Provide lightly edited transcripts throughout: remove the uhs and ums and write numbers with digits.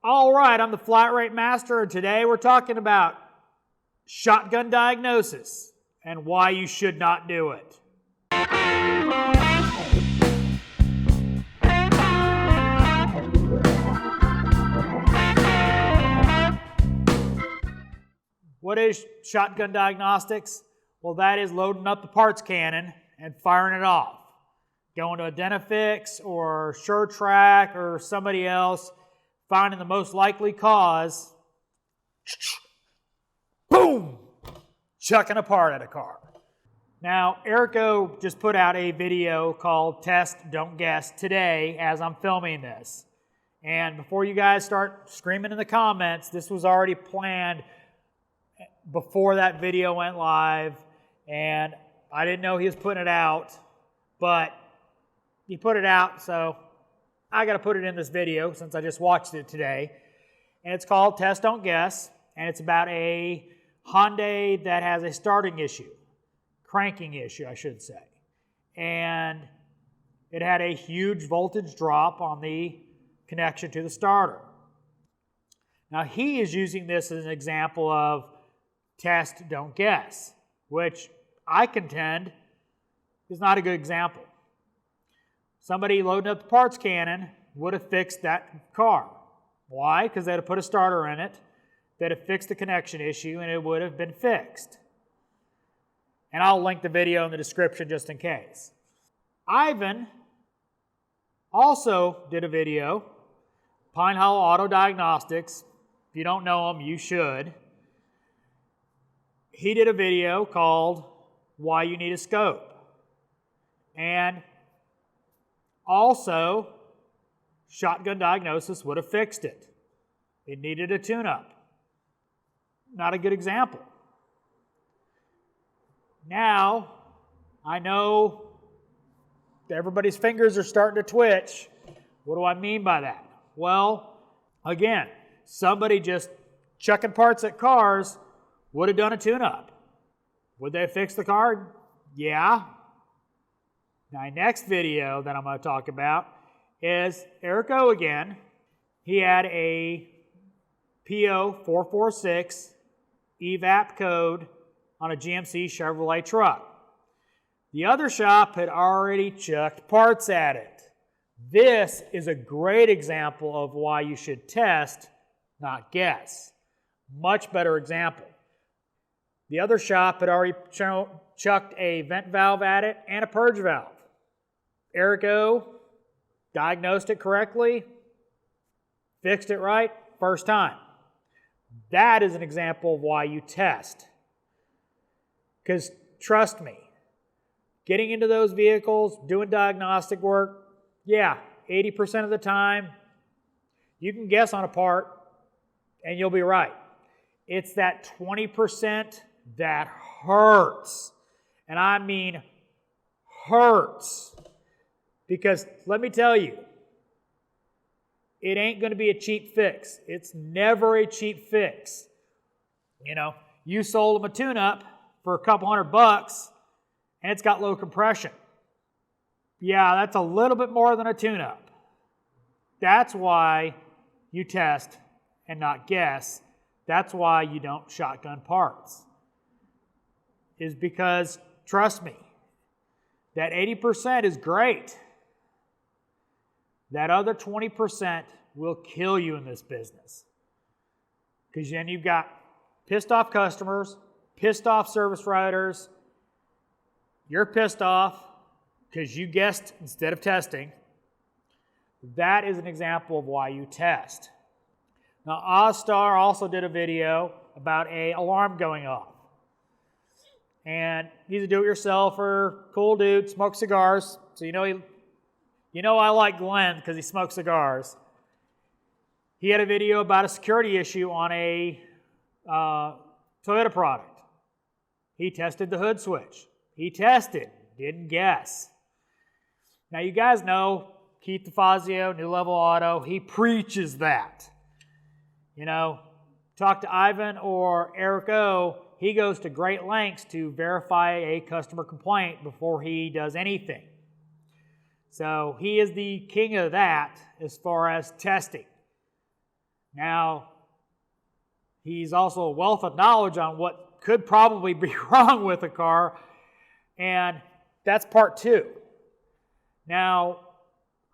All right, I'm the Flat Rate Master, and today we're talking about shotgun diagnosis and why you should not do it. What is shotgun diagnostics? Well, that is loading up the parts cannon and firing it off. Going to Identifix or SureTrack or somebody else, finding the most likely cause, boom, chucking a part at a car. Now, AERCO just put out a video called Test, Don't Guess today as I'm filming this. And before you guys start screaming in the comments, this was already planned before that video went live, and I didn't know he was putting it out, but he put it out, so I got to put it in this video since I just watched it today. And it's called Test, Don't Guess, and it's about a Hyundai that has a starting issue, cranking issue, I should say. And it had a huge voltage drop on the connection to the starter. Now, he is using this as an example of test, don't guess, which I contend is not a good example. Somebody loading up the parts cannon would have fixed that car. Why? Because they'd have put a starter in it, they'd have fixed the connection issue, and it would have been fixed. And I'll link the video in the description just in case. Ivan also did a video, Pine Hollow Auto Diagnostics. If you don't know him, you should. He did a video called Why You Need a Scope. And also, shotgun diagnosis would have fixed it. It needed a tune-up. Not a good example. Now, I know everybody's fingers are starting to twitch. What do I mean by that? Well, again, somebody just chucking parts at cars would have done a tune-up. Would they fix the car? Yeah. My next video that I'm going to talk about is AERCO again. He had a P0446 EVAP code on a GMC Chevrolet truck. The other shop had already chucked parts at it. This is a great example of why you should test, not guess. Much better example. The other shop had already chucked a vent valve at it and a purge valve. AERCO diagnosed it correctly, fixed it right, first time. That is an example of why you test. Because trust me, getting into those vehicles, doing diagnostic work, yeah, 80% of the time, you can guess on a part and you'll be right. It's that 20% that hurts. And I mean hurts. Because let me tell you, it ain't going to be a cheap fix. It's never a cheap fix. You know, you sold them a tune-up for a couple $100 and it's got low compression. Yeah, that's a little bit more than a tune-up. That's why you test and not guess. That's why you don't shotgun parts. Is because, trust me, that 80% is great. That other 20% will kill you in this business. Because then you've got pissed off customers, pissed off service writers. You're pissed off because you guessed instead of testing. That is an example of why you test. Now, Ozstar also did a video about an alarm going off. And he's a do-it-yourselfer, cool dude, smokes cigars. So you know I like Glenn because he smokes cigars. He had a video about a security issue on a Toyota product. He tested the hood switch. He tested, didn't guess. Now you guys know Keith DeFazio, New Level Auto, he preaches that. You know, talk to Ivan or AERCO, he goes to great lengths to verify a customer complaint before he does anything. So he is the king of that as far as testing. Now, he's also a wealth of knowledge on what could probably be wrong with a car, and that's part 2. Now,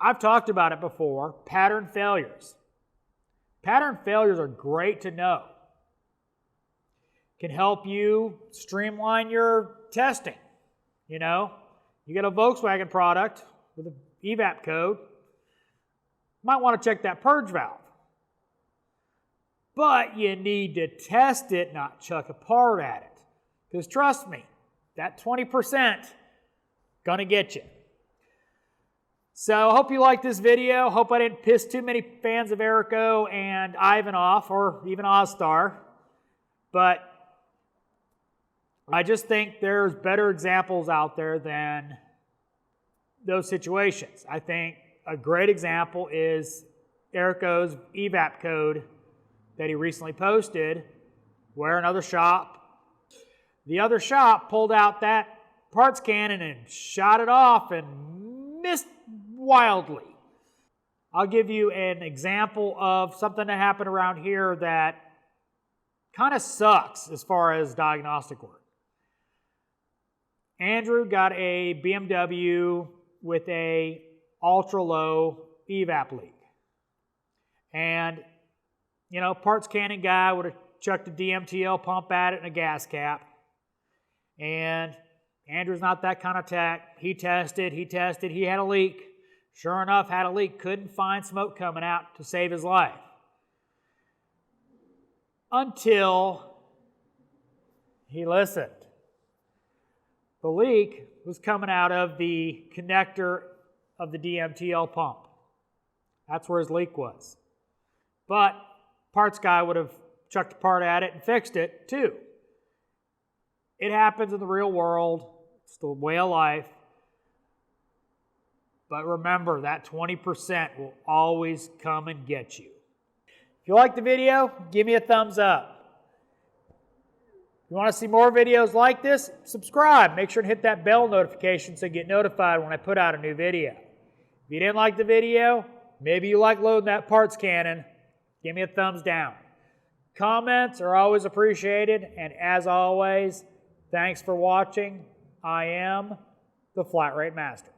I've talked about it before, pattern failures. Pattern failures are great to know. Can help you streamline your testing. You know, you get a Volkswagen product with an evap code, might want to check that purge valve. But you need to test it, not chuck a part at it. Because trust me, that 20% gonna get you. So I hope you liked this video. Hope I didn't piss too many fans of AERCO and Ivan off, or even OzStar. But I just think there's better examples out there than those situations. I think a great example is AERCO's evap code that he recently posted, where the other shop pulled out that parts cannon and shot it off and missed wildly. I'll give you an example of something that happened around here that kind of sucks as far as diagnostic work. Andrew got a BMW with a ultra-low evap leak. And, you know, parts cannon guy would have chucked a DMTL pump at it and a gas cap. And Andrew's not that kind of tech. He tested, he had a leak. Sure enough, had a leak, couldn't find smoke coming out to save his life. Until he listened. The leak was coming out of the connector of the DMTL pump. That's where his leak was. But parts guy would have chucked a part at it and fixed it too. It happens in the real world. It's the way of life. But remember, that 20% will always come and get you. If you like the video, give me a thumbs up. If you want to see more videos like this, subscribe. Make sure to hit that bell notification so you get notified when I put out a new video. If you didn't like the video, maybe you like loading that parts cannon, give me a thumbs down. Comments are always appreciated, and as always, thanks for watching. I am the Flat Rate Master.